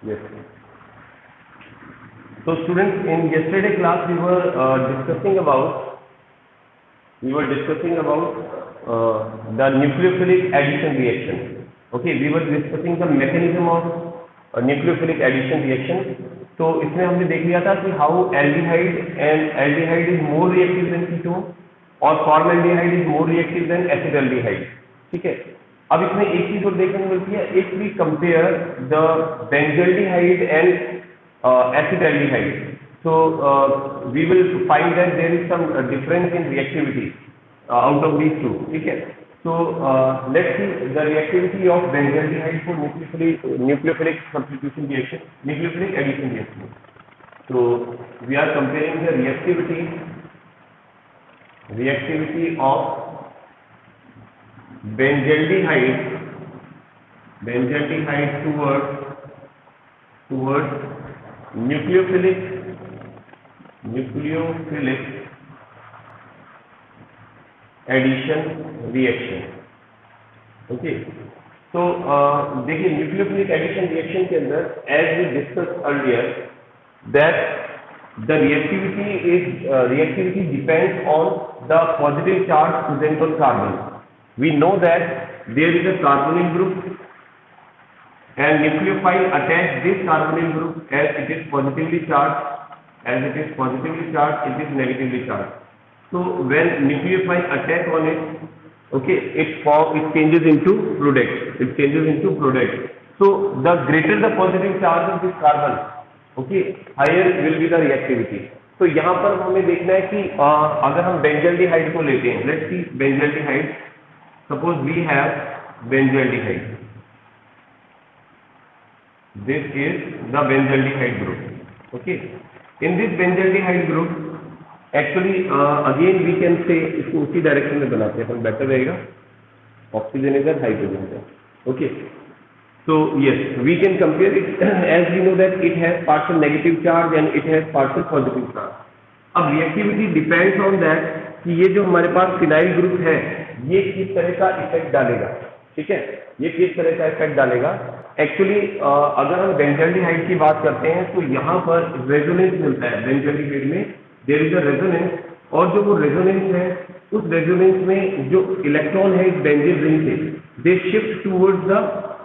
Yes. So students, in yesterday class we were discussing about the nucleophilic addition reaction. Okay, we were discussing the mechanism of nucleophilic addition reaction. तो इसमें हमने देख लिया था कि how aldehyde is more reactive than ketone और formaldehyde is more reactive than acetaldehyde. ठीक है, अब इसमें एक चीज और देखने को मिलती है, if we compare the benzaldehyde and acetaldehyde, so we will find that there is some difference in reactivity out of these two. ठीक है, so let's see the reactivity of benzaldehyde for nucleophilic substitution reaction, nucleophilic addition reaction. So we are comparing the reactivity of benzaldehyde towards nucleophilic addition reaction. Okay, तो देखिए nucleophilic addition reaction के अंदर as we discuss earlier that the reactivity depends on the positive charge present on carbon. We know that there is a carbonyl group and nucleophile attach this carbonyl group as it is positively charged. As it is positively charged, it is negatively charged. So when nucleophile attack on it, okay, it changes into product. So the greater the positive charge of this carbon, okay, higher will be the reactivity. तो यहाँ पर हमें देखना है कि अगर हम benzaldehyde को लेते हैं, let's see benzaldehyde. Suppose we have benzaldehyde. This is the benzaldehyde group. Okay, in this benzaldehyde group actually again we can say इसको उसी डायरेक्शन में बनाते हैं, बेटर रहेगा. ऑक्सीजन इधर, हाइड्रोजन इधर. Okay, so yes, we can compare it as we know that it has partial negative charge and it has partial positive charge. अब reactivity depends on that कि ये जो हमारे पास फिनाइल ग्रुप है ये किस तरह का इफेक्ट डालेगा. ठीक है, ये किस तरह का इफेक्ट डालेगा. एक्चुअली अगर हम बेंजल्डिहाइड की बात करते हैं तो यहाँ पर रेजोनेंस मिलता है. बेंजल्डिहाइड में देयर इज अ रेजोनेंस, और जो वो रेजोनेंस है उस रेजोनेंस में जो इलेक्ट्रॉन है इस बेंजीन रिंग से दे शिफ्ट टुवर्ड्स द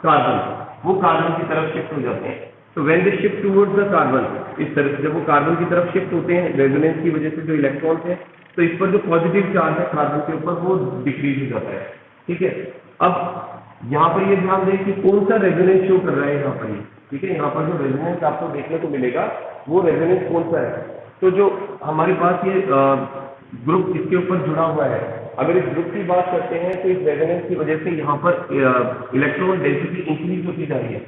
कार्बन, वो कार्बन की तरफ शिफ्ट हो जाते हैं. तो when they shift towards the carbon, इस तरह से जब वो कार्बन की तरफ शिफ्ट होते हैं रेजोनेंस की वजह से जो इलेक्ट्रॉन है, तो इस पर जो पॉजिटिव चार्ज है कार्बन के ऊपर वो डिक्रीज हो जाता है. ठीक है, अब यहाँ पर ये ध्यान दें कि कौन सा रेजोनेंस शो कर रहा है यहाँ पर. ठीक है, यहाँ पर जो रेजोनेंस आपको देखने को मिलेगा वो रेजोनेंस कौन सा है. तो जो हमारे पास ये ग्रुप इसके ऊपर जुड़ा हुआ है, अगर इस ग्रुप की बात करते हैं तो इस रेजोनेंस की वजह से यहाँ पर इलेक्ट्रॉन डेंसिटी इंक्रीज होती जा रही है.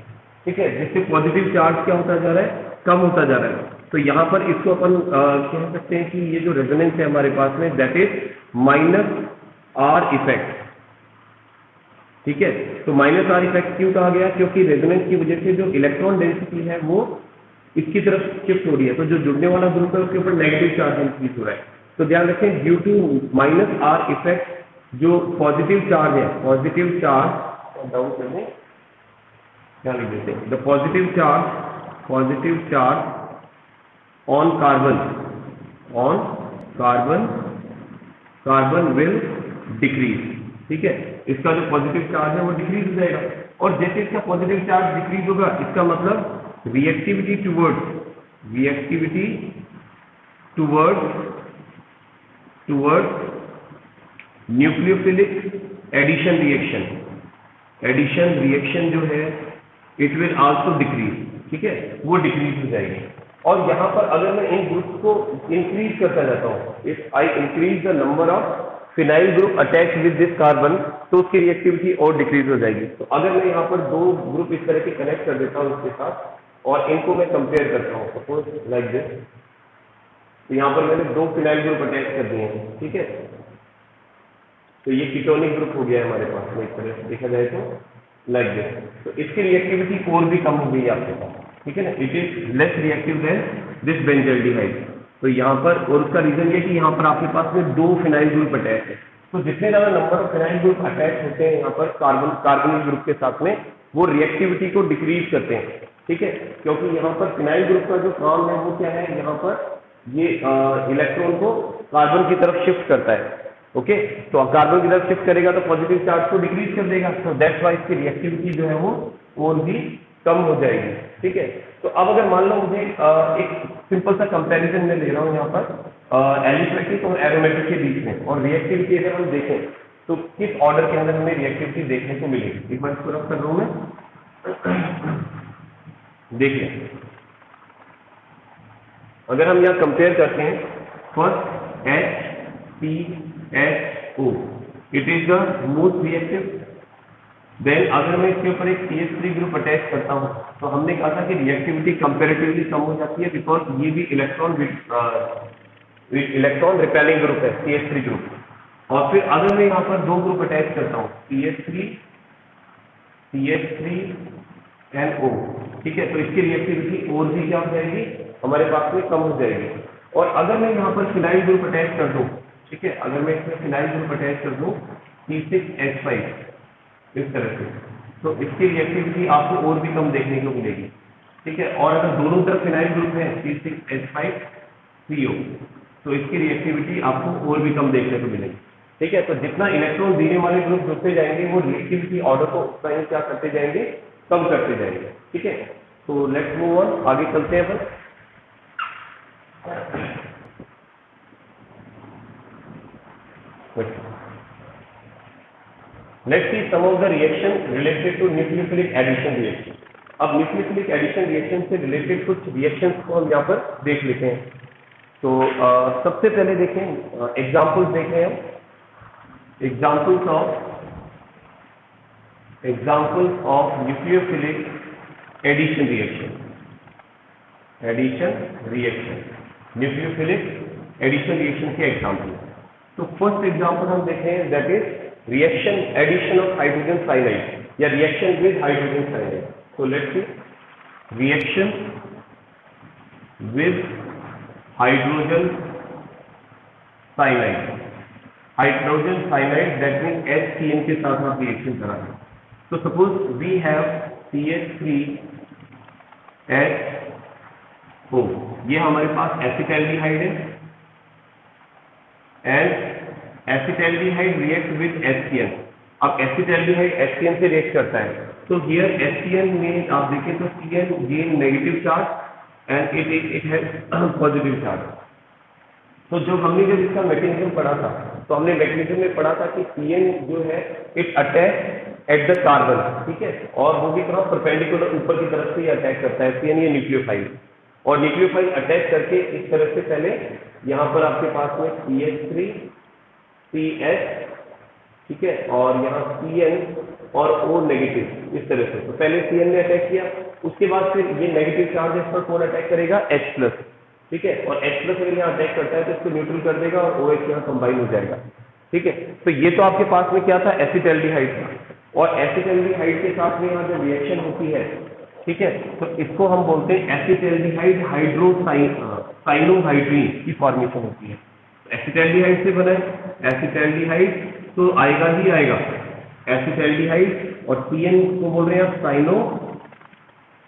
ठीक है, जिससे पॉजिटिव चार्ज क्या होता जा रहा है, कम होता जा रहा है. तो यहाँ पर इसको अपन कह सकते हैं कि ये जो रेजोनेंस है हमारे पास में दैट इज -R इफेक्ट. ठीक है, तो -R इफेक्ट क्यों कहा गया, क्योंकि रेजोनेंस की वजह से जो इलेक्ट्रॉन डेंसिटी है वो इसकी तरफ शिफ्ट हो रही है. तो जो जुड़ने वाला ग्रुप है उसके ऊपर नेगेटिव चार्ज इंक्रीज हो रहा है. तो ध्यान रखें, ड्यू टू -R इफेक्ट जो पॉजिटिव चार्ज है, पॉजिटिव चार्ज डाउन करने ध्यान लिख देते हैं, the positive charge on carbon will decrease. ठीक है, इसका जो पॉजिटिव चार्ज है वो डिक्रीज हो जाएगा, और जैसे इसका पॉजिटिव चार्ज डिक्रीज होगा इसका मतलब reactivity towards nucleophilic addition reaction जो है इट विल आल्सो डिक्रीज. ठीक है, वो डिक्रीज हो जाएगी. और यहाँ पर अगर मैं इन ग्रुप को इंक्रीज करता जाता हूँ, if I increase the number of phenyl group attach with this carbon, तो उसकी रिएक्टिविटी और डिक्रीज हो जाएगी. तो अगर मैं यहाँ पर दो ग्रुप इस तरह के कनेक्ट कर देता हूँ इसके साथ और इनको मैं कंपेयर करता हूँ, सपोज लाइक दिस, तो यहाँ पर मैंने दो फिनाइल ग्रुप अटैच कर दिए हैं. ठीक है, तो ये कीटोनिक ग्रुप हो गया है हमारे पास में, इस तरह से देखा जाए तो लाइक दिस. तो इसकी रिएक्टिविटी और भी कम हो गई आपके पास. ठीक है ना, it is less reactive than this benzaldehyde. तो यहाँ पर, और उसका रीजन ये कि यहाँ पर आपके पास में दो फिनाइल ग्रुप अटैच है. तो जितने ज्यादा number of phenyl group attach होते हैं यहाँ पर कार्बोनिल ग्रुप के साथ में, वो रिएक्टिविटी को डिक्रीज करते हैं. ठीक है, क्योंकि यहाँ पर फिनाइल ग्रुप का जो काम है वो क्या है, यहाँ पर ये इलेक्ट्रॉन को कार्बन की तरफ शिफ्ट करता है। ओके, तो कार्बन की तरफ शिफ्ट करेगा तो पॉजिटिव चार्ज को डिक्रीज कर देगा, तो दैट्स वाई इसकी रिएक्टिविटी जो है वो और भी कम हो जाएगी। ठीक है, तो अब अगर मान लो मुझे एक सिंपल सा कंपैरिजन में ले रहा हूँ यहाँ पर एलिफेटिक और एरोमेटिक के बीच में, और रिएक्टिविटी अगर हम देखें तो किस ऑर्डर के अंदर हमें रिएक्टिविटी देखने को मिलेगी। एक बार इसको रख कर रहा हूँ मैं। देखिए, अगर हम यहाँ कंपेयर करते हैं, first HCHO it is the most reactive. Then अगर मैं इसके ऊपर एक CH3 ग्रुप अटैच करता हूँ तो हमने कहा था कि रिएक्टिविटी कंपैरेटिवली कम हो जाती है, बिकॉज ये भी इलेक्ट्रॉन रिपेलिंग ग्रुप है CH3 ग्रुप। और फिर अगर मैं यहाँ पर दो ग्रुप अटैच करता हूँ CH3NO, ठीक है, तो इसकी रिएक्टिविटी और भी क्या हो जाएगी, हमारे पास में कम हो जाएगी। और अगर मैं यहाँ पर फिनाइल ग्रुप अटैच कर दूँ, ठीक है, अगर मैं इसमें फिनाइल ग्रुप अटैच कर दूँ C6H5 इस तरह से, तो इसकी रिएक्टिविटी आपको और भी कम देखने को मिलेगी। ठीक है, और अगर दोनों तरफ फिनाइल ग्रुप है C6H5CO, तो इसकी रिएक्टिविटी आपको और भी कम देखने को मिलेगी। ठीक है, तो जितना इलेक्ट्रॉन देने वाले ग्रुप जुड़ते जाएंगे वो रिएक्टिविटी ऑर्डर को उतना ही क्या करते जाएंगे, कम करते जाएंगे। ठीक है, तो लेट्स मूव ऑन, आगे चलते हैं अपन। Let's see some of the reaction related to nucleophilic addition reaction. अब न्यूक्लियोफिलिक एडिशन रिएक्शन से रिलेटेड कुछ रिएक्शंस को हम यहाँ पर देख लेते हैं। तो सबसे पहले देखें, एग्जांपल्स देखें हम, examples of nucleophilic addition reaction, nucleophilic addition reaction के एग्जांपल। तो फर्स्ट एग्जांपल हम देखें, that is reaction addition of hydrogen cyanide या reaction with hydrogen cyanide. So let's see, reaction with hydrogen cyanide, that means HCN के साथ आप reaction करा रहे हैं। तो सपोज वी हैव CH3HO, ये हमारे पास एसिटाल्डिहाइड है, and acetaldehyde react with HCN। अब एसिटाल्डिहाइड HCN से रिएक्ट करता है, तो हियर HCN में आप देखें तो CN gain negative charge and it has positive charge. तो जो हमने जब इसका मैकेनिज्म पढ़ा था, तो हमने मैकेनिज्म में पढ़ा था कि CN जो है it attack at the carbon, ठीक है, और वो भी कहाँ, परपेंडिकुलर ऊपर की तरफ से अटैक करता है CN, ये न्यूक्लियोफाइल, और न्यूक्लियोफाइल अटैक करके इस तरह से पहले यहाँ पर आपके पास में CH3 CH, ठीक है, और यहाँ CN और O नेगेटिव इस तरह से। तो पहले CN ने अटैक किया, उसके बाद फिर ये नेगेटिव चार्ज इस पर कौन अटैक करेगा, H+, ठीक है, और H+ अगर यहाँ अटैक करता है तो इसको न्यूट्रल कर देगा और OH यहाँ कंबाइन हो जाएगा। ठीक है, तो ये तो आपके पास में क्या था, एसिटाल्डिहाइड था, और एसिटाल्डिहाइड के साथ में यहाँ जब रिएक्शन होती है, ठीक है, तो इसको हम बोलते हैं एसिटाल्डिहाइड साइनोहाइड्रीन की फॉर्मेशन होती है। एसिटाल्डिहाइड से बना है, एसिटाल्डिहाइड तो आएगा ही आएगा, एसिटाल्डिहाइड और CN को बोल रहे हैं आप साइनो,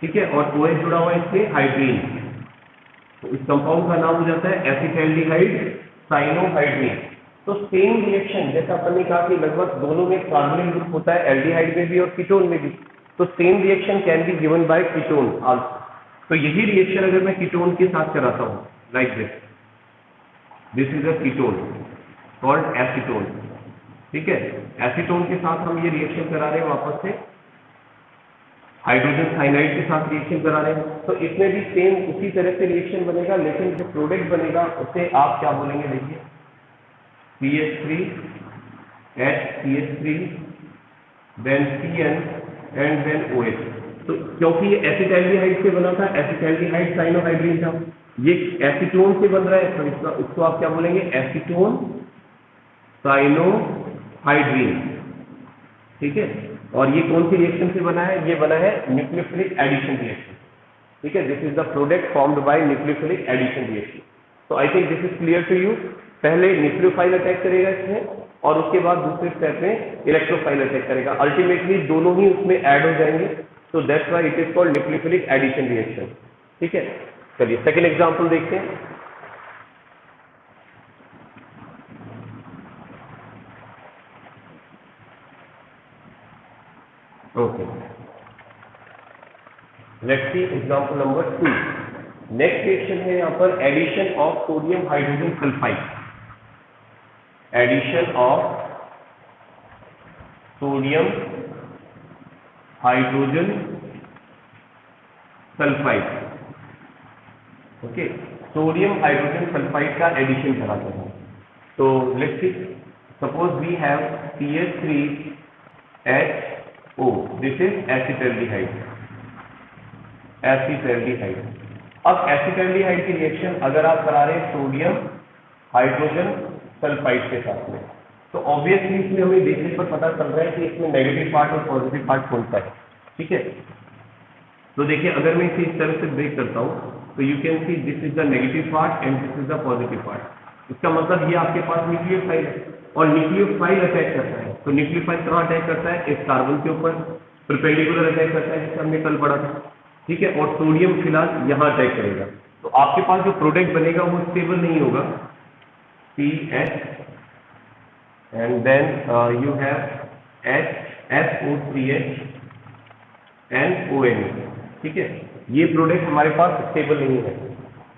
ठीक है, और OH जुड़ा हुआ है इससे हाइड्रीन, तो इस कंपाउंड का नाम हो जाता है एसिटाल्डिहाइड साइनोहाइड्रीन। तो सेम रिएक्शन जैसा अपन ने कहा कि लगभग दोनों में कार्बोनिल ग्रुप होता है, एल्डिहाइड में भी और कीटोन में भी, तो same reaction can be given by ketone also. तो यही रिएक्शन अगर मैं कीटोन के साथ कराता हूँ, like this is a ketone called acetone, ठीक है, एसीटोन के साथ हम ये रिएक्शन करा रहे हैं, वापस से हाइड्रोजन साइनाइड के साथ रिएक्शन करा रहे हैं, तो इसमें भी सेम उसी तरह से रिएक्शन बनेगा, लेकिन जो प्रोडक्ट बनेगा उसे आप क्या बोलेंगे, देखिए CH3 then CN and then OH। तो क्योंकि ये एसिटाल्डिहाइड से बना था, एसिटाल्डिहाइड साइनोहाइड्रीन था, ये एसीटोन से बन रहा है, तो इसको आप क्या बोलेंगे, एसीटोन साइनोहाइड्रीन, ठीक है, और ये कौन सी रिएक्शन से बना है, ये बना है न्यूक्लियोफिलिक एडिशन रिएक्शन, ठीक है, this is the product formed by nucleophilic addition reaction. तो I think this is clear to you. पहले न्यूक्लियोफाइल अटैक करेगा इसमें, और उसके बाद दूसरे स्टेप में इलेक्ट्रोफाइल अटैक करेगा, अल्टीमेटली दोनों ही उसमें ऐड हो जाएंगे, तो that's why it is called nucleophilic addition reaction. ठीक है, चलिए सेकेंड एग्जाम्पल देखते हैं। Okay, let's see example number 2। Next reaction है यहाँ पर addition of sodium hydrogen sulphide. Addition of sodium hydrogen sulphide. Okay, sodium hydrogen sulphide का addition कराते हैं। तो let's see, suppose we have CH3HO, this is acetaldehyde. Acetaldehyde, अब acetaldehyde की reaction अगर आप करा रहे हैं सोडियम हाइड्रोजन सल्फाइड के साथ में, तो ऑब्वियसली इसमें हमें देखने पर पता चल रहा है कि इसमें नेगेटिव पार्ट और पॉजिटिव पार्ट कौन सा है। ठीक है, तो देखिए अगर मैं इसे इस तरह से ब्रेक करता हूं तो you can see this is the negative part and this is the positive part. इसका मतलब ये आपके पास न्यूक्लियोफाइल है और न्यूक्लियोफाइल अटैक करता है। तो न्यूक्लियोफाइल कहाँ अटैक करता है? इस कार्बन के ऊपर परपेंडिकुलर अटैक करता है, जिसे हमने कल पढ़ा था। ठीक है, और सोडियम फिलहाल यहाँ अटैक करेगा। तो आपके पास जो प्रोडक्ट बनेगा वो स्टेबल नहीं होगा। CH and then you have SO3H and ONE। ठीक है, ये प्रोडक्ट हमारे पास स्टेबल नहीं है।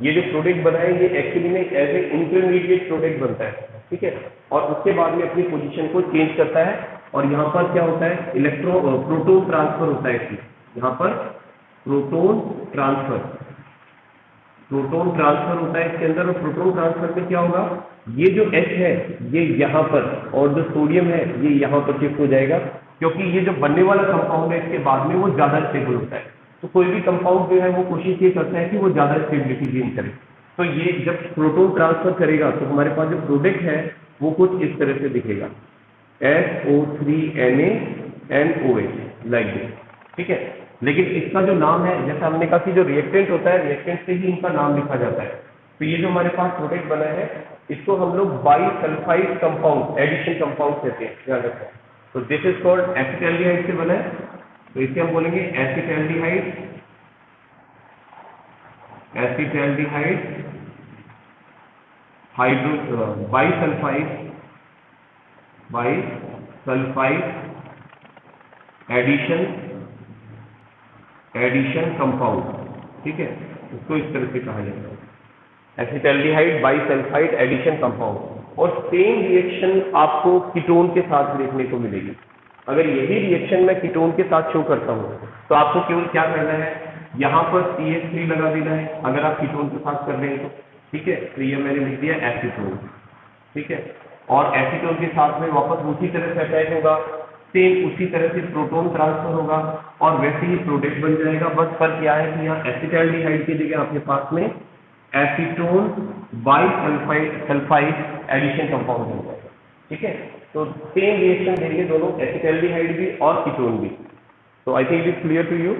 ये जो प्रोडक्ट बना है ये एक्चुअली में एज ए इंटरमीडिएट प्रोडक्ट बनता है। ठीक है, और उसके बाद में अपनी पोजीशन को चेंज करता है और यहाँ पर क्या होता है? प्रोटोन ट्रांसफर होता है इसमें। यहाँ पर प्रोटोन ट्रांसफर होता है इसके अंदर। और प्रोटोन ट्रांसफर में क्या होगा? ये जो H है ये यहाँ पर और जो सोडियम है ये यहाँ पर शिफ्ट हो जाएगा, क्योंकि ये जो बनने वाला कंपाउंड है इसके बाद में वो ज्यादा स्टेबल होता है। तो कोई भी कंपाउंड जो है वो कोशिश ये करता है कि वो ज्यादा स्टेबिलिटी गेन करे। तो ये जब प्रोटोन ट्रांसफर करेगा तो हमारे पास जो प्रोडक्ट है वो कुछ इस तरह से दिखेगा, SO3NaNOH, लाइक दिस। ठीक है, लेकिन इसका जो नाम है, जैसा हमने कहा कि जो रिएक्टेंट होता है रिएक्टेंट से ही इनका नाम लिखा जाता है। तो ये जो हमारे पास प्रोडक्ट बना है इसको हम लोग बाइसल्फाइड कंपाउंड, एडिशन कंपाउंड कहते हैं, ध्यान रखें। तो दिस इज कॉल्ड एसिटाल्डिहाइड से बना है, तो इसे हम बोलेंगे acetaldehyde hydro bisulphide addition compound. ठीक है, इसको इस तरह से कहा जाता है, एसिटाल्डिहाइड बाइसल्फाइड एडिशन कंपाउंड। और सेम रिएक्शन आपको कीटोन के साथ देखने को मिलेगी। अगर यही रिएक्शन मैं कीटोन के साथ शो करता हूँ तो आपको केवल क्या करना है? यहाँ पर CH3 लगा देना है अगर आप कीटोन के साथ कर रहे हैं तो। ठीक है, तो ये मैंने लिख दिया एसीटोन। ठीक है, और एसीटोन के साथ में वापस उसी तरह से अटैक होगा, सेम उसी तरह से प्रोटोन ट्रांसफर होगा और वैसे ही प्रोडक्ट बन जाएगा। बस फर्क क्या है कि यहाँ एसिटाल्डिहाइड की जगह आपके पास में एसीटोन बाइसल्फाइड एडिशन कंपाउंड बन जाएगा। ठीक है, तो सेम रिएक्शन देंगे दोनों, एसिटाल्डिहाइड भी और कीटोन भी। तो I think it is clear to you.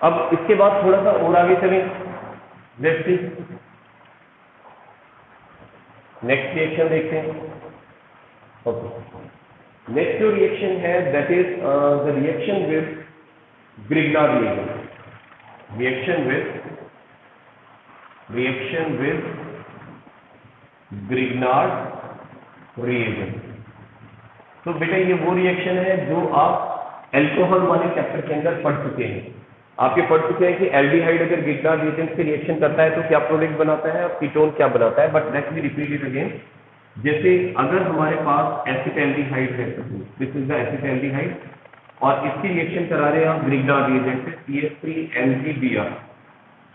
अब इसके बाद थोड़ा सा और आगे चलें, लेट्स सी नेक्स्ट रिएक्शन देखते हैं। ओके, नेक्स्ट जो रिएक्शन है that is the reaction with Grignard reagent. Reaction with Grignard reagent. तो बेटा ये वो रिएक्शन है जो आप एल्कोहल वाले चैप्टर के अंदर पढ़ चुके हैं। आपके पढ़ चुके हैं कि एल्डिहाइड अगर ग्रिग्नार्ड रिएजेंट से रिएक्शन करता है तो क्या प्रोडक्ट बनाता है और कीटोन क्या बनाता है। But let's me repeat it again. जैसे अगर हमारे पास एसिटाल्डिहाइड है, दिस इज द एसिटाल्डिहाइड, और इसकी रिएक्शन करा रहे हैं आप ग्रिग्नार्ड रिएजेंट से CH3NaBr।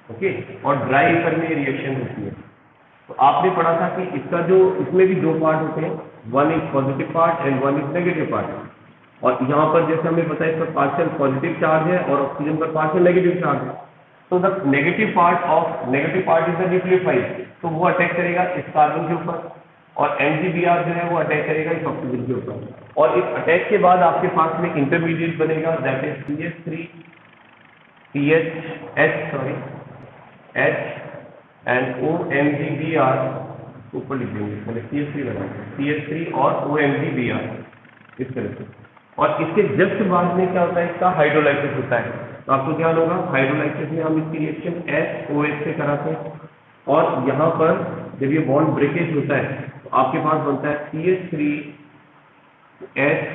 ओके, और ड्राई ईथर में रिएक्शन होती है। तो आपने पढ़ा था कि इसका जो इसमें भी दो पार्ट होते हैं, one is positive part and one is negative part. और यहाँ पर जैसे हमें पता है इस पर पार्शियल पॉजिटिव चार्ज है और ऑक्सीजन पर पार्शियल नेगेटिव चार्ज है। तो the negative part is the nucleophile, तो वो अटैक करेगा इस कार्बन के ऊपर, और NaBr जो है वो अटैक करेगा इस ऑक्सीजन के ऊपर। और इस अटैक के बाद आपके पास में इंटरमीडिएट बनेगा that is H and OMgBr ऊपर लिख देंगे, मतलब CH3 लगा CH3 और OMgBr इस तरह से। और इसके जस्ट बाद में क्या होता है, इसका हाइड्रोलाइसिस होता है। तो आपको क्या होगा, हाइड्रोलाइसिस में हम इसकी रिएक्शन SOH से कराते हैं, और यहाँ पर जब ये बॉन्ड ब्रेकेज होता है तो आपके पास बनता है CH3H,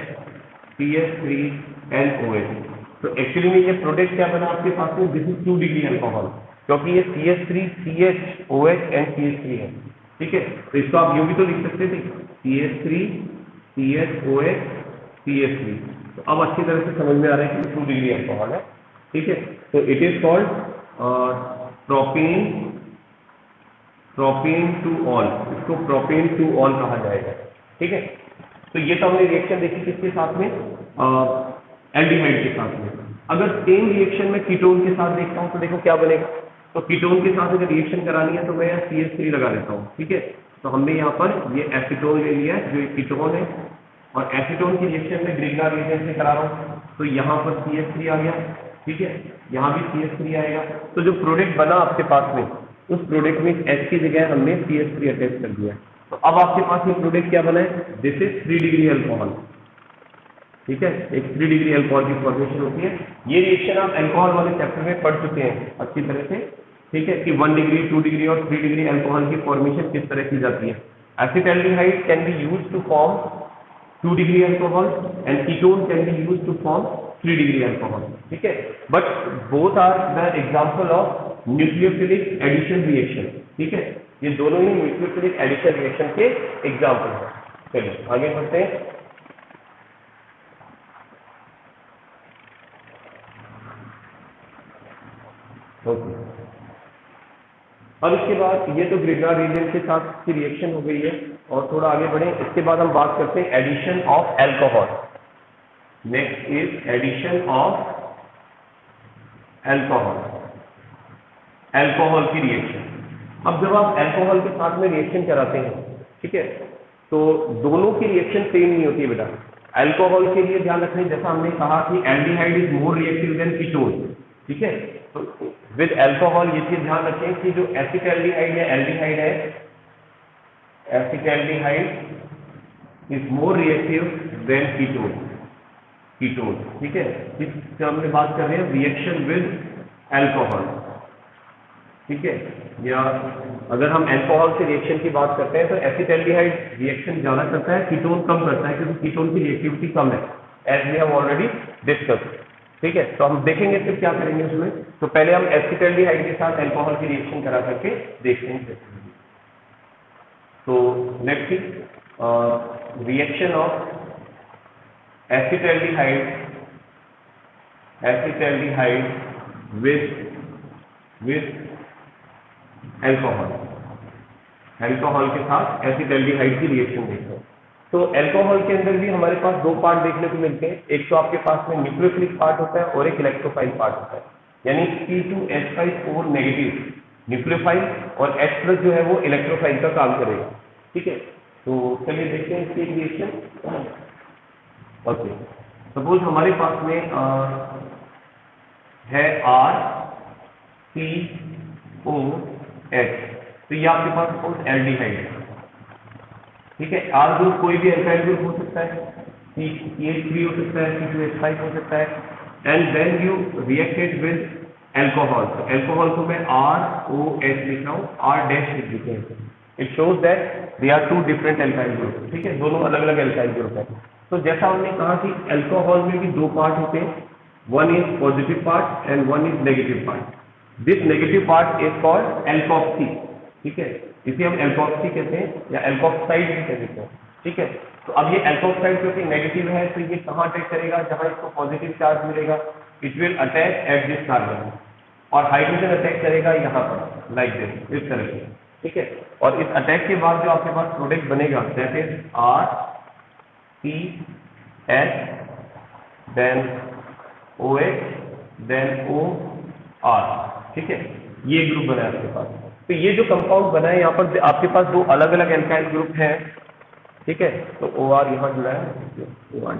तो एक्चुअली में ये प्रोडक्ट क्या बना आपके पास में, दिस इज 2 डिग्री अल्कोहल, क्योंकि ये CH3 CHOH एंड CH3 है। ठीक है, तो इसको आप यूं भी तो लिख सकते थे, CH3 CHOH CH3। तो अब अच्छी तरह से समझ में आ रहा है कि 2 डिग्री अल्कोहल है। ठीक है, तो it is called propane two all, इसको प्रोपेन टू ऑल कहा जाएगा। ठीक है, तो ये तो हमने रिएक्शन देखी किसके साथ में, एल्डिहाइड के साथ में। अगर सेम रिएक्शन में कीटोन के साथ देखता हूँ तो देखो क्या बनेगा। तो कीटोन के साथ अगर रिएक्शन करानी है तो मैं यहाँ CH3 लगा देता हूँ। ठीक है, तो हमने यहाँ पर ये एसीटोन ले लिया है जो एक कीटोन है, और एसीटोन की रिएक्शन में ग्रिग्नार रिएजेंट से करा रहा हूँ, तो यहाँ पर CH3 आ गया। ठीक है, यहाँ भी CH3 आएगा। तो जो प्रोडक्ट बना आपके पास में, उस प्रोडक्ट में H की जगह हमने CH3 अटैच कर दिया। तो अब आपके पास ये प्रोडक्ट क्या बना है, दिस इज 3 डिग्री अल्कोहल। ठीक है, एक 3 डिग्री अल्कोहल की फॉर्मेशन होती है। ये रिएक्शन आप अल्कोहल वाले चैप्टर में पढ़ चुके हैं अच्छी तरह से। ठीक है, कि 1 डिग्री 2 डिग्री और 3 डिग्री अल्कोहल की फॉर्मेशन किस तरह की जाती है। Acetaldehyde can be used to form 2 degree alcohol and ketone can be used to form 3 degree alcohol. ठीक है, but both are the example of nucleophilic addition reaction. ठीक है, ये दोनों ही न्यूक्लियोफिलिक एडिशन रिएक्शन के एग्जांपल हैं। चलिए आगे बढ़ते हैं। ओके, अब इसके बाद ये तो ग्रिग्नार रिएजेंट के साथ की रिएक्शन हो गई है, और थोड़ा आगे बढ़े। इसके बाद हम बात करते हैं addition of alcohol. Next is addition of alcohol, alcohol की रिएक्शन। अब जब आप अल्कोहल के साथ में रिएक्शन कराते हैं, ठीक है, तो दोनों की रिएक्शन सेम नहीं होती है बेटा। अल्कोहल के लिए ध्यान रखना, जैसा हमने कहा कि aldehyde is more reactive than ketone. ठीक है, तो विद अल्कोहल ये चीज ध्यान रखें कि जो एसिटाल्डिहाइड या एल्डिहाइड है, acetaldehyde is more reactive than ketone. ठीक है, जिस हमने बात कर रहे हैं रिएक्शन विद अल्कोहल। ठीक है, या अगर हम अल्कोहल से रिएक्शन की बात करते हैं तो एसिटाल्डिहाइड रिएक्शन ज्यादा करता है, कीटोन कम करता है, क्योंकि कीटोन की रिएक्टिविटी कम है, as we have already discuss. ठीक है, तो हम देखेंगे फिर क्या करेंगे उसमें। तो पहले हम एसिटाल्डिहाइड के साथ अल्कोहल की रिएक्शन करा करके देखते हैं। तो next is reaction of acetaldehyde with alcohol के साथ एसिटाल्डिहाइड की रिएक्शन देखते हैं। तो अल्कोहल के अंदर भी हमारे पास 2 पार्ट देखने को मिलते हैं। एक तो आपके पास में न्यूक्लियोफिलिक पार्ट होता है और एक इलेक्ट्रोफाइल पार्ट होता है, यानी C2H5O नेगेटिव न्यूक्लियोफाइल और H+ जो है वो इलेक्ट्रोफाइल का काम करेगा। ठीक है, तो चलिए देखते हैं इसकी रिएक्शन। ओके, सपोज हमारे पास में है RCOH, तो ये आपके पास सपोज एल्डिहाइड है। ठीक है, R ग्रुप कोई भी अल्काइल ग्रुप हो सकता है, CH3 हो सकता है, C2H5 हो सकता है, and then you reacted with alcohol. तो अल्कोहल को मैं ROH लिख रहा हूँ, R' लिख देते हैं। It shows that they are 2 different alkyl group. ठीक है, दोनों अलग अलग अल्काइल ग्रुप है। तो जैसा हमने कहा कि अल्कोहल में भी 2 पार्ट होते हैं, one is positive part and one is negative part. This negative part is called alkoxy. ठीक है, इसे हम एल्कोक्सी कहते हैं या एल्कोक्साइड भी कहते हैं। ठीक है, तो अब ये एल्कोक्साइड क्योंकि नेगेटिव है तो ये कहाँ अटैक करेगा, जहां इसको पॉजिटिव चार्ज मिलेगा, it will attack at this carbon, और हाइड्रोजन अटैक करेगा यहाँ पर लाइक दिस, इस तरह से। ठीक है, और इस अटैक के बाद जो आपके पास प्रोडक्ट बनेगा that is RCH then OH then OR। ठीक है, ये ग्रुप बना है आपके पास। तो ये जो कंपाउंड बना है यहाँ पर आपके पास 2 अलग अलग एल्काइल ग्रुप हैं। ठीक है, तो OR यहाँ जुड़ा है, OR'।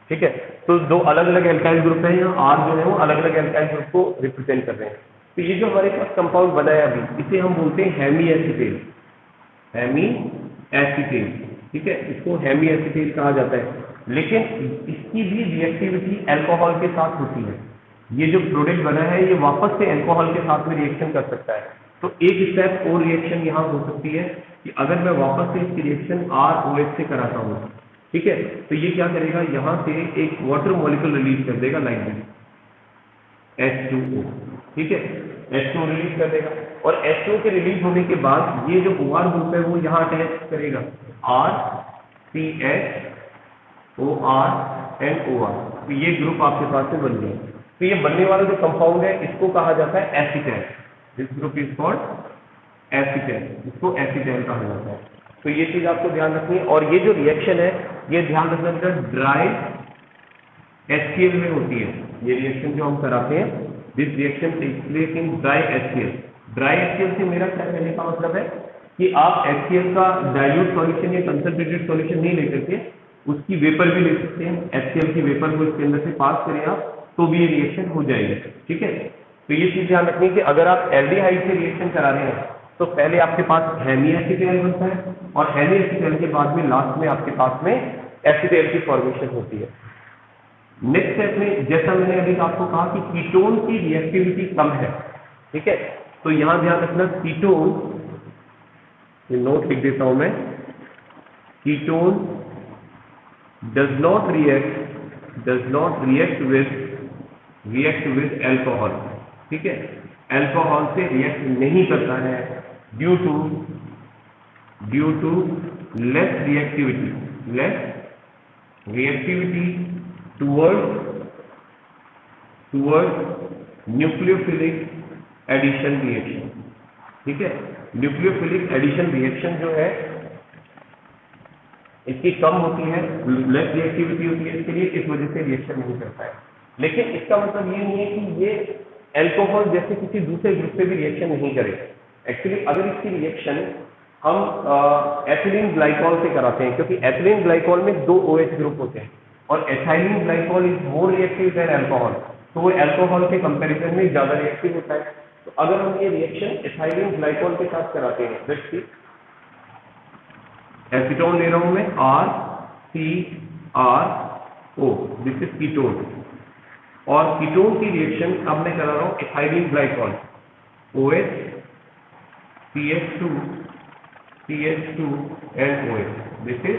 ठीक है, तो 2 अलग अलग एल्काइल ग्रुप हैं, यहाँ R जो है वो अलग अलग एल्काइल ग्रुप को रिप्रेजेंट कर रहे हैं। तो ये जो हमारे पास कंपाउंड बना है अभी, इसे हम बोलते हैं हेमी एसिटेल। ठीक है, इसको हेमी एसिटेल कहा जाता है। लेकिन इसकी भी रिएक्टिविटी अल्कोहल के साथ होती है। ये जो प्रोडक्ट बना है ये वापस से अल्कोहल के साथ में रिएक्शन कर सकता है। तो एक स्टेप और रिएक्शन यहाँ हो सकती है कि अगर मैं वापस से इसकी रिएक्शन ROH से कराता हूँ, ठीक है, तो ये क्या करेगा, यहाँ से एक वाटर मॉलिक्यूल रिलीज कर देगा लाइक दिस, H2O, ठीक है, H2O रिलीज कर देगा। और H2O के रिलीज होने के बाद ये जो OR ग्रुप है वो यहाँ अटैच करेगा RCH OR and OR, तो ये ग्रुप आपके पास में बन गया। तो ये बनने वाला जो कंपाउंड है इसको कहा जाता है एसीटैल। दिस ग्रुप इज कॉल्ड एसीटैल, इसको एसीटैल कहा जाता है। तो ये चीज आपको ध्यान रखनी है। और ये जो रिएक्शन है ये ध्यान रखना ड्राई HCl में होती है। ये रिएक्शन जो हम कराते हैं, this reaction takes place in dry HCl। Dry HCl से मेरा क्या कहने का मतलब है कि आप HCl का डाइल्यूट सॉल्यूशन या कंसंट्रेटेड सॉल्यूशन नहीं ले सकते, उसकी वेपर भी ले सकते हैं। HCl की वेपर को इसके अंदर से पास करें आप तो भी ये रिएक्शन हो जाएगी, ठीक है। तो ये चीज ध्यान रखनी है कि अगर आप एल्डिहाइड से रिएक्शन करा रहे हैं तो पहले आपके पास हेमीएसिटेल बनता है और हेमीएसिटेल के बाद में लास्ट में आपके पास में एसिटेल की फॉर्मेशन होती है। नेक्स्ट स्टेप में जैसा मैंने अभी आपको कहा कि कीटोन की रिएक्टिविटी कम है, ठीक है, तो यहां ध्यान रखना कीटोन, ये नोट लिख देता हूं मैं, ketone does not react with alcohol, ठीक है, अल्कोहल से रिएक्ट नहीं करता है due to less reactivity toward nucleophilic addition reaction, ठीक है। न्यूक्लियोफिलिक एडिशन रिएक्शन जो है इसकी कम होती है, लेस रिएक्टिविटी होती है इसके लिए, इस वजह से रिएक्शन नहीं करता है। लेकिन इसका मतलब ये नहीं है कि ये अल्कोहल जैसे किसी दूसरे ग्रुप पे भी रिएक्शन नहीं करेगा। एक्चुअली अगर इसकी रिएक्शन हम एथिलीन ग्लाइकॉल से कराते हैं, क्योंकि एथिलीन ग्लाइकॉल में 2 OH ग्रुप होते हैं और ethylene glycol is more reactive then alcohol, तो वो अल्कोहल के कंपैरिजन में ज्यादा रिएक्टिव होता है। तो अगर हम ये रिएक्शन एथाइलिन ग्लाइकॉल के साथ कराते हैं, जैसे एसीटोन ले रहा हूं मैं RCRO, दिस इज कीटोन, और कीटोन की रिएक्शन अब मैं करा रहा हूं ethylene glycol OH CH2 and OH, this is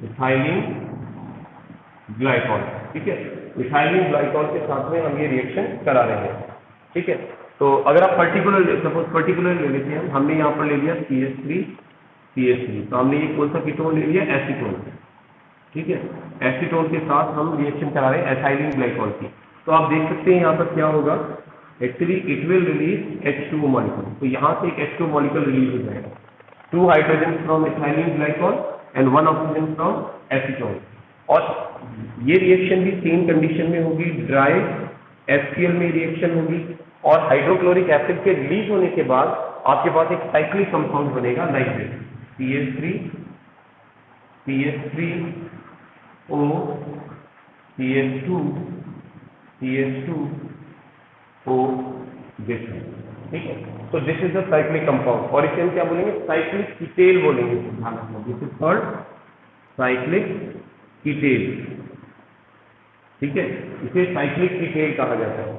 ethylene glycol, ठीक है। इथाइलिन ग्लाइकॉल के साथ में हम ये रिएक्शन करा रहे हैं, ठीक है। तो अगर आप पर्टिकुलर ले लेते हैं, हमने यहाँ पर ले लिया CH3, तो हमने ये कौन सा कीटोन ले लिया, एसीटोन, ठीक है। एसीटोन के साथ हम रिएक्शन करा रहे हैं एथाइलिन ग्लाइकॉल की। तो आप देख सकते हैं यहाँ पर क्या होगा, actually it will release H2O molecule, तो यहाँ से एक H2O मॉलिक्यूल रिलीज हो जाएगा, 2 hydrogen from ethylene glycol and 1 oxygen from acetone. और ये रिएक्शन भी सेम कंडीशन में होगी, ड्राई HCl में रिएक्शन होगी और हाइड्रोक्लोरिक एसिड के रिलीज होने के बाद आपके पास एक साइक्लिक कंपाउंड बनेगा like this, CH3O CH2O this, ठीक है। तो this is the cyclic compound और इसे हम क्या बोलेंगे, साइक्लिक कीटेल बोलेंगे, ध्यान रखना, this is called cyclic Keitel, ठीक है, इसे साइक्लिक कीटेल कहा जाता है।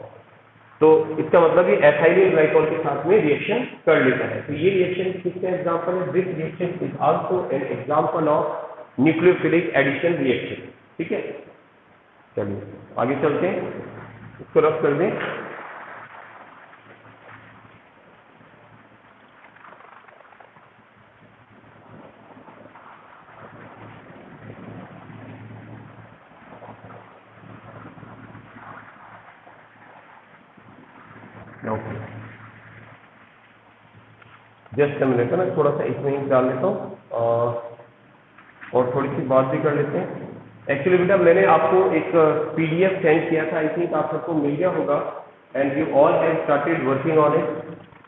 तो इसका मतलब ये एथाइलिन ग्लाइकॉल के साथ में रिएक्शन कर लेता है। तो ये रिएक्शन किसका एग्जांपल है, this reaction is also an example of nucleophilic addition reaction, ठीक है। चलिए आगे चलते हैं, इसको रफ कर दें। जस्ट मिनट, मैं थोड़ा सा इसमें ही डाल लेता हूँ और थोड़ी सी बात भी कर लेते हैं। एक्चुअली बेटा मैंने आपको एक PDF सेंड किया था, आई थिंक आप सबको मिल गया होगा and you all have started working on it.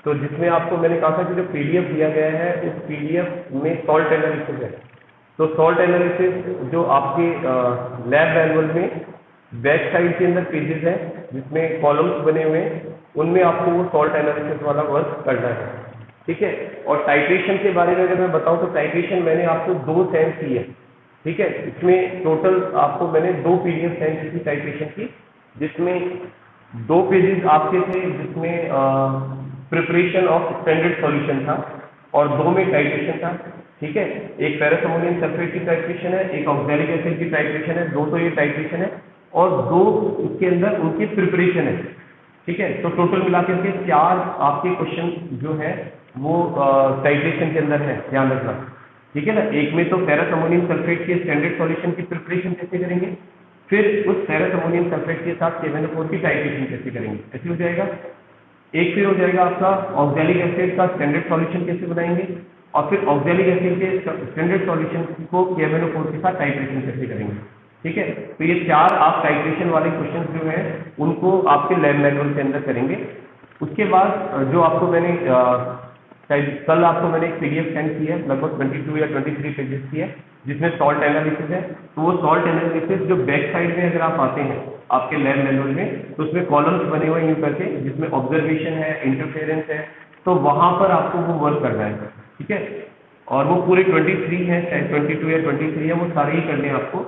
तो जिसमें आपको मैंने कहा था कि जो PDF दिया गया है उस PDF में सॉल्ट एनालिसिस है। तो सॉल्ट एनालिसिस जो आपके लैब मैनुअल में बैक साइड के अंदर पेजेस है जिसमें कॉलम्स बने हुए हैं, उनमें आपको वो सॉल्ट एनालिसिस वाला वर्क करना है, ठीक है। और टाइट्रेशन के बारे में अगर मैं बताऊं तो टाइट्रेशन मैंने आपको 2 सेंड की है, ठीक है, इसमें टोटल आपको मैंने 2 पीडीएफ सेंड की थी टाइट्रेशन की, जिसमें 2 पेजेस आपके थे जिसमें प्रिपरेशन ऑफ स्टैंडर्ड सॉल्यूशन था और 2 में टाइट्रेशन था। ठीक है, एक फेरस अमोनियम सल्फेट की टाइट्रेशन है, एक ऑक्सैलिक एसिड की टाइट्रेशन है, 2 तो ये टाइट्रेशन है और 2 उसके अंदर उनकी प्रिपरेशन है। ठीक है, तो टोटल मिलाकर के 4 आपके क्वेश्चन जो है वो टाइट्रेशन के अंदर है, ध्यान रखना। ठीक है ना, एक में तो फेरस अमोनियम सल्फेट के स्टैंडर्ड सॉल्यूशन की प्रिपरेशन कैसे करेंगे, फिर उस फेरस अमोनियम सल्फेट के साथ KBnO4 की टाइट्रेशन कैसे करेंगे, ऐसे हो जाएगा। एक फिर हो जाएगा आपका ऑक्सैलिक एसिड का स्टैंडर्ड सॉल्यूशन कैसे बनाएंगे, और फिर ऑक्सैलिक एसिड के स्टैंडर्ड सॉल्यूशन को KBnO4 के साथ टाइट्रेशन कैसे करेंगे। ठीक है, तो ये 4 आप टाइट्रेशन वाले क्वेश्चन जो हैं उनको आपके लैब मैनुअल के अंदर करेंगे। उसके बाद जो आपको मैंने कल आपको मैंने एक PDF सेंड की है, लगभग 22 या 23 पेजेस की है, जिसमें सॉल्ट एनालिसिस है। तो वो सॉल्ट एनालिसिस जो बैक साइड में अगर आप आते हैं आपके लैब मैनुअल में, तो उसमें कॉलम्स बने हुए यूं करके, जिसमें ऑब्जर्वेशन है, इंटरफेरेंस है, तो वहां पर आपको वो वर्क करना है। ठीक है, और वो पूरे 23 है, चाहे 22 या 23 है, वो सारे ही करने हैं आपको।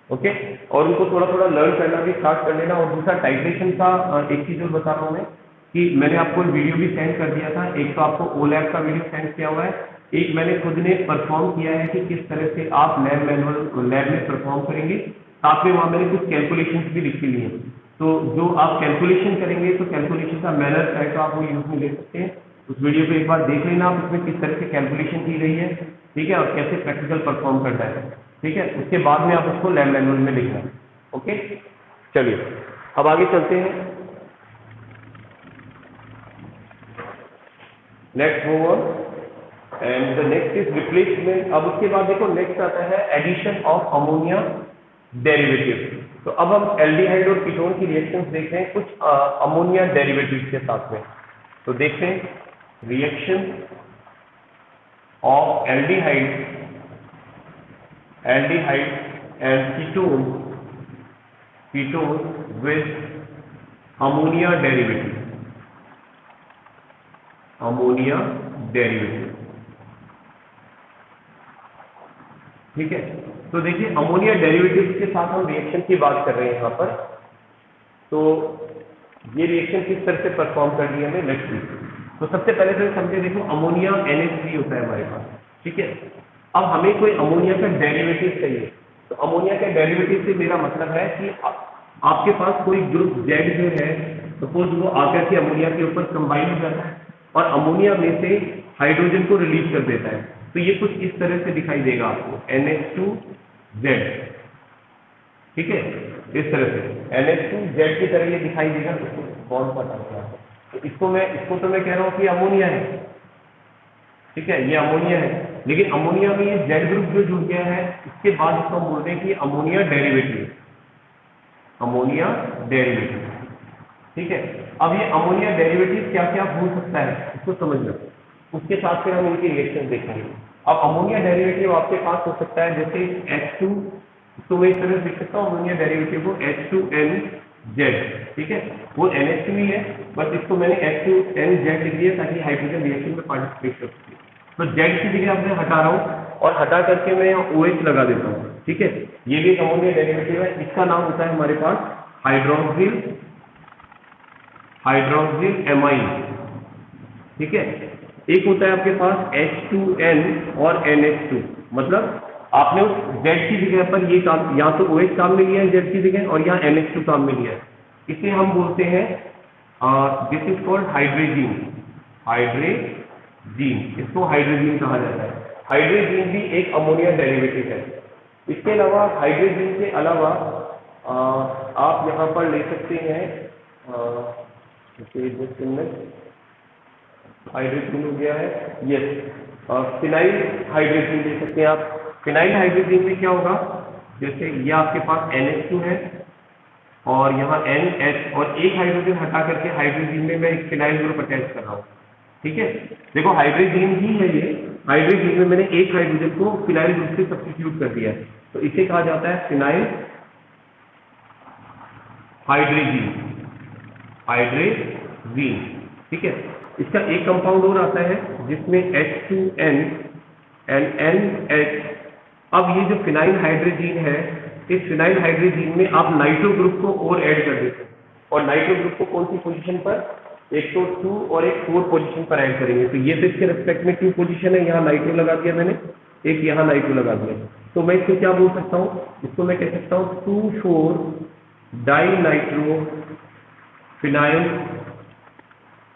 ओके, और उनको थोड़ा थोड़ा लर्न करना भी स्टार्ट कर लेना। और दूसरा टाइट्रेशन का एक चीज और बता रहा हूँ मैं कि मैंने आपको वीडियो भी सेंड कर दिया था। एक तो आपको OLAB का वीडियो सेंड किया हुआ है, एक मैंने खुद ने परफॉर्म किया है कि किस तरह से आप लैब में परफॉर्म करेंगे। साथ में वहाँ मैंने कुछ कैलकुलेशन भी लिखी ली है, तो जो आप कैलकुलेशन करेंगे तो कैलकुलेशन का मैनर है तो आप वो यूज में ले सकते हैं। उस वीडियो को एक बार देख लेना आप, उसमें किस तरह से कैलकुलेशन की गई है। ठीक है, और कैसे प्रैक्टिकल परफॉर्म करना है। ठीक है, उसके बाद में आप उसको लैब मैनुअल में लिखना। ओके, चलिए अब आगे चलते हैं। Let's move on and the next is replacement. अब उसके बाद देखो नेक्स्ट आता है एडिशन ऑफ अमोनिया डेरिवेटिव। तो अब हम एल्डिहाइड और कीटोन की रिएक्शंस देख रहे हैं कुछ अमोनिया डेरिवेटिव्स के साथ में। तो देखते हैं reaction of aldehyde and ketone with ammonia derivative. ठीक है, तो देखिए अमोनिया डेरिवेटिव के साथ हम रिएक्शन की बात कर रहे हैं यहाँ पर। तो ये रिएक्शन किस तरह से परफॉर्म कर रही है हमें, लेट्स सी। तो सबसे पहले तो समझे, देखो अमोनिया NH3 होता है हमारे पास। ठीक है, अब हमें कोई अमोनिया का डेरिवेटिव चाहिए। तो अमोनिया के डेरिवेटिव से मेरा मतलब है कि आपके पास कोई ग्रुप Z जो है, सपोज वो आकर के अमोनिया के ऊपर कंबाइन हो जाता है और अमोनिया में से हाइड्रोजन को रिलीज कर देता है। तो ये कुछ इस तरह से दिखाई देगा आपको, NH2Z। ठीक है, इस तरह से NH2Z की तरह ये दिखाई देगा। बॉन्ड पता होगा, तो इसको तो मैं कह रहा हूँ कि अमोनिया है। ठीक है, ये अमोनिया है, लेकिन अमोनिया में ये Z ग्रुप जो जुड़ गया है, इसके बाद इसको हम बोलते हैं कि अमोनिया डेरिवेटिव। ठीक है, अब ये अमोनिया डेरिवेटिव क्या क्या हो सकता है इसको समझ लो, उसके साथ फिर हम इनकी रिएक्शन देखेंगे। अब अमोनिया डेरिवेटिव आपके पास हो सकता है जैसे H2, तो मैं इस तरह लिख सकता हूँ अमोनिया डेरिवेटिव को H2NZ। ठीक है, वो NH2 ही है, बस इसको मैंने H2NZ लिख दिया ताकि हाइड्रोजन रिएक्शन में पार्टिसिपेट कर सके। तो Z की जगह अब मैं हटा रहा हूँ और हटा करके मैं यहाँ OH लगा देता हूँ। ठीक है, ये भी एक अमोनिया डेरिवेटिव है, इसका नाम होता है हमारे पास हाइड्रोक्सिल एमाइन। ठीक है, एक होता है आपके पास H2N और NH2, मतलब आपने उस Z की जगह पर ये काम, या तो OH काम में लिया है Z की जगह, और यहाँ NH2 काम में लिया है। इसे हम बोलते हैं दिस इज कॉल्ड हाइड्रेजीन। इसको हाइड्रेजीन कहा जाता है। हाइड्रेजीन भी एक अमोनिया डेरिवेटिव है। इसके अलावा हाइड्रेजीन के अलावा आप यहाँ पर ले सकते हैं हाइड्रेजीन हो गया है, यस, फिनाइल हाइड्रेजीन ले सकते हैं आप। फिनाइल हाइड्रेजीन में क्या होगा, जैसे ये आपके पास NH2 है और यहाँ NH, और एक हाइड्रोजन हटा करके हाइड्रोजीन में मैं एक फिनाइल ग्रुप अटैच कर रहा हूँ। ठीक है, देखो हाइड्रोजीन ही है ये, हाइड्रोजीन में मैंने एक हाइड्रोजन को फिनाइल ग्रुप से सब्स्टिट्यूट कर दिया है, तो इसे कहा जाता है फिनाइल हाइड्रेजीन। ठीक है, इसका एक कंपाउंड और आता है जिसमें H2N एंड NH अब ये जो फिनाइल हाइड्रोजीन है, इस फिनाइल हाइड्रोजीन में आप नाइट्रो ग्रुप को और ऐड कर देते हैं, और नाइट्रो ग्रुप को कौन सी पोजीशन पर, एक तो 2 और एक 4 पोजीशन पर ऐड करेंगे। तो ये तो इसके रेस्पेक्ट में 2 पोजीशन है, यहाँ नाइट्रो लगा दिया मैंने, एक यहाँ नाइट्रो लगा दिया। तो मैं इसको क्या बोल सकता हूँ, इसको मैं कह सकता हूँ 2,4 डाई नाइट्रो फिनाइल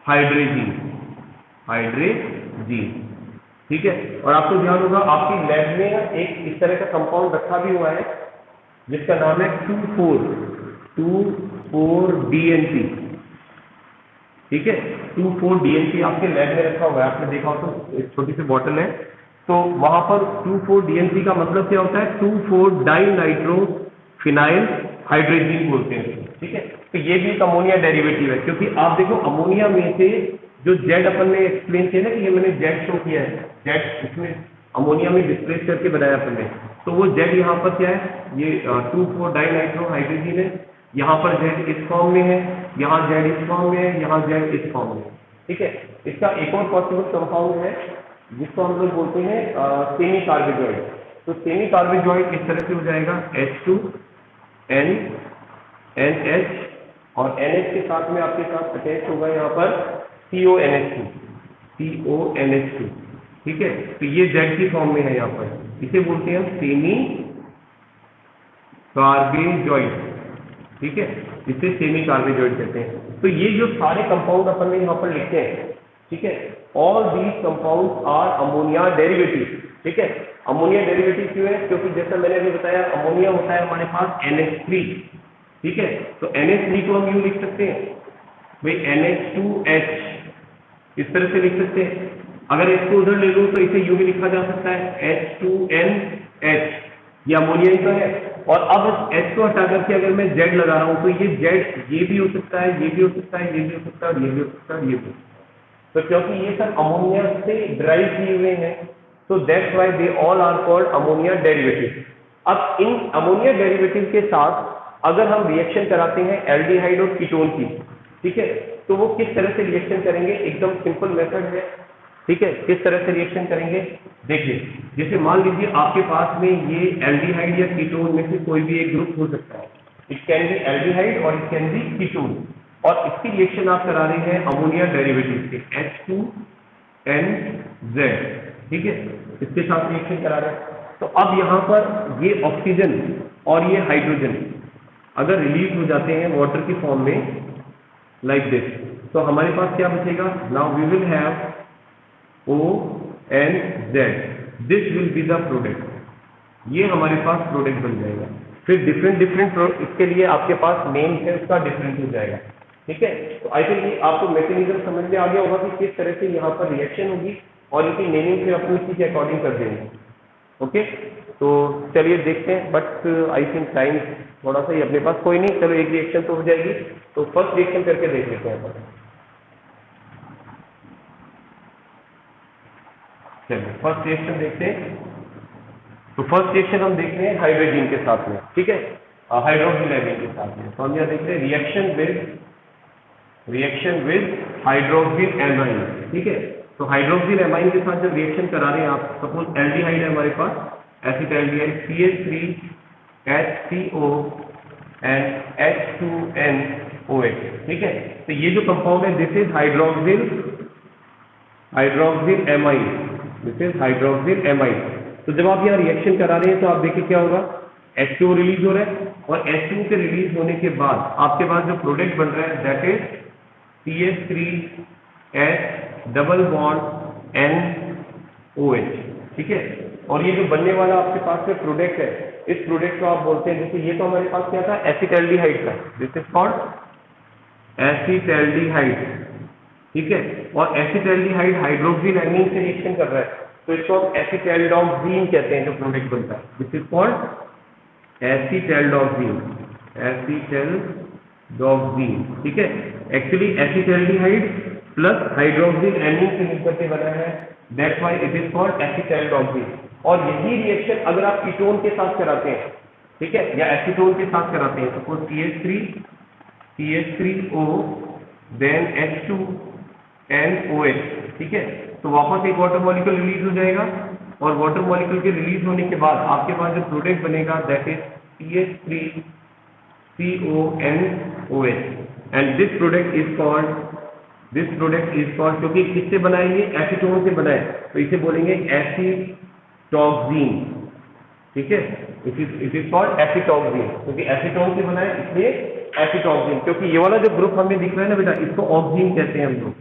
हाइड्रोजीन, ठीक है। और आपको ध्यान होगा आपकी लैब में एक इस तरह का कंपाउंड रखा भी हुआ है जिसका नाम है 2,4-DNP, ठीक है। 2,4-DNP आपके लैब में रखा हुआ है, आपने देखा हो तो एक छोटी सी बॉटल है, तो वहां पर 2,4-DNP का मतलब क्या होता है, 2,4 डाई नाइट्रो फिनाइल हाइड्रोजीन बोलते हैं, ठीक है। तो ये भी एक अमोनिया डेरिवेटिव है, क्योंकि आप देखो अमोनिया में से जो जेड अपन ने एक्सप्लेन किया ना कि ये मैंने जेड शो किया है, जेड इसमें अमोनिया में डिस्प्लेस करके बनाया अपन ने, तो वो जेड यहाँ पर क्या है, ये 2,4 डाई नाइट्रो हाइड्रोजीन है, यहाँ पर जेड इस फॉर्म में है, यहाँ जेड इस फॉर्म में है, यहाँ जेड इस फॉर्म में, ठीक है। इसका एक और पॉसिबल कंपाउंड है जिसको हम लोग बोलते हैं सेमी कार्बोजॉइड। तो सेमी कार्बोजॉइड इस तरह से हो जाएगा H2NNH, और NH के साथ में आपके साथ अटैच होगा यहाँ पर CONH2, ठीक है। तो ये Z की फॉर्म में है यहाँ पर, इसे बोलते हैं हम सेमी कार्बोजॉइड, ठीक है, इसे सेमी कार्बोजॉइड कहते हैं। तो ये जो सारे कंपाउंड अपन ने यहाँ पर लिखे हैं, ठीक है, all these compound are ammonia derivative, ठीक है। अमोनिया डेरिवेटिव क्यों है, क्योंकि जैसा मैंने अभी बताया अमोनिया होता है हमारे पास NH3, ठीक है। तो NH3 को हम यूं लिख सकते हैं भाई NH2H, इस तरह से लिख सकते हैं। अगर इसको उधर ले लो तो इसे यूं भी लिखा जा सकता है H2NH, ये अमोनिया ही तो है। और अब H को हटा करके अगर मैं Z लगा रहा हूं तो ये Z ये भी हो सकता है, ये भी हो सकता है, ये भी हो सकता है, ये भी हो सकता है, ये भी। तो क्योंकि ये सब अमोनिया से ड्राइव किए हुए हैं, तो that's why they all are called ammonia derivative. अब इन अमोनिया डेरिवेटिव के साथ अगर हम रिएक्शन कराते हैं एल्डिहाइड और कीटोन की, ठीक है, तो वो किस तरह से रिएक्शन करेंगे, एकदम सिंपल मेथड है, ठीक है। किस तरह से रिएक्शन करेंगे देखिए, जैसे मान लीजिए आपके पास में ये एल्डिहाइड या कीटोन में से कोई भी एक ग्रुप हो सकता है, इट कैन बी एल्डिहाइड और इट कैन बी कीटोन, और इसकी रिएक्शन आप करा रहे हैं अमोनिया डेरिवेटिव से H2NZ, ठीक है, इसके साथ रिएक्शन करा रहे हैं। तो अब यहाँ पर ये ऑक्सीजन और ये हाइड्रोजन अगर रिलीज हो जाते हैं वाटर की फॉर्म में लाइक दिस, तो हमारे पास क्या बचेगा, now we will have ONZ, this will be the product, ये हमारे पास प्रोडक्ट बन जाएगा। फिर डिफरेंट इसके लिए आपके पास नेम है उसका डिफरेंट हो जाएगा, ठीक है। तो आई थिंक आपको मैकेनिज्म समझ में आ गया होगा कि किस तरह से यहाँ पर रिएक्शन होगी, और इनकी नेमिंग फिर अपनी इसी के अकॉर्डिंग कर देंगे, ओके। तो चलिए देखते हैं, बट आई थिंक टाइम थोड़ा सा ही अपने पास, कोई नहीं, चलो एक रिएक्शन तो हो जाएगी। तो फर्स्ट रिएक्शन करके देख लेते हैं। चलिए फर्स्ट रिएक्शन देखते हैं। तो फर्स्ट रिएक्शन हम देखते हैं हाइड्रोजन के साथ में, ठीक है, हाइड्रोक्सिल एमाइन के साथ में। तो हम यहाँ देखते हैं रिएक्शन विद हाइड्रोक्सिल एमाइन, ठीक है। तो हाइड्रोक्सिल एमाइन के साथ जब रिएक्शन करा रहे हैं आप, सपोज एल्डिहाइड है हमारे पास, एसिटाल्डिहाइड CH3HCO एंड H2NOH, ठीक है। तो ये जो कंपाउंड है this is hydroxyl amine, this is hydroxyl amine. तो जब आप यहाँ रिएक्शन करा रहे हैं तो आप देखिए क्या होगा, H2O रिलीज हो रहा है, और H2O के रिलीज होने के बाद आपके पास जो प्रोडक्ट बन रहा है that is CH3H double bond NOH, ठीक है। और ये जो बनने वाला आपके पास में प्रोडक्ट है, इस प्रोडक्ट को आप बोलते हैं, जैसे ये तो हमारे पास क्या था, एसिटाल्डिहाइड का, दिस इज कॉल्ड एसिटाल्डिहाइड, ठीक है। और एसिटाल्डिहाइड हाइड्रोक्सिल एमीन से रिएक्शन कर रहा है, तो इसको हम एसिटाल्डोक्सीन कहते हैं जो प्रोडक्ट बनता है, दिस इज कॉल्ड एसिटाल्डोक्सीन, ठीक है। Actually acetaldehyde plus hydroxyl amine से मिलकर के बना है, that's why it is called acetaldoxime. और यही रिएक्शन अगर आप कीटोन के साथ कराते हैं, ठीक है, या एसीटोन के साथ कराते हैं, सपोज CH3O देन H2NOH, ठीक है, तो वापस एक वाटर मॉलिक्यूल रिलीज हो जाएगा, और वाटर मॉलिक्यूल के रिलीज होने के बाद आपके पास जो प्रोडक्ट बनेगा that is CH3CONOH and this product is called क्योंकि किससे बना है ये एसीटोन से बना है तो इसे बोलेंगे एसीटॉक्सिन। ठीक है, इट इज कॉल्ड एसीटॉक्सिन क्योंकि एसीटोन से बना है इसलिए एसीटॉक्सिन। क्योंकि ये वाला जो ग्रुप हमें दिख रहा है ना बेटा इसको ऑक्सीन कहते हैं हम लोग।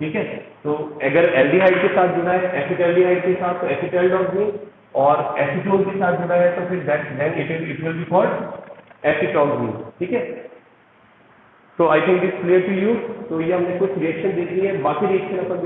ठीक है, तो अगर एल्डिहाइड के साथ जुड़ा है एसिटाल्डिहाइड के साथ तो एसिटाल्डॉक्सिन और एसीटोन के साथ जुड़ा है तो फिर then it will be called acetoxime. ठीक है, तो I think this clear to you. तो ये हमने कुछ रिएक्शन देखी है, बाकी रिएक्शन अपन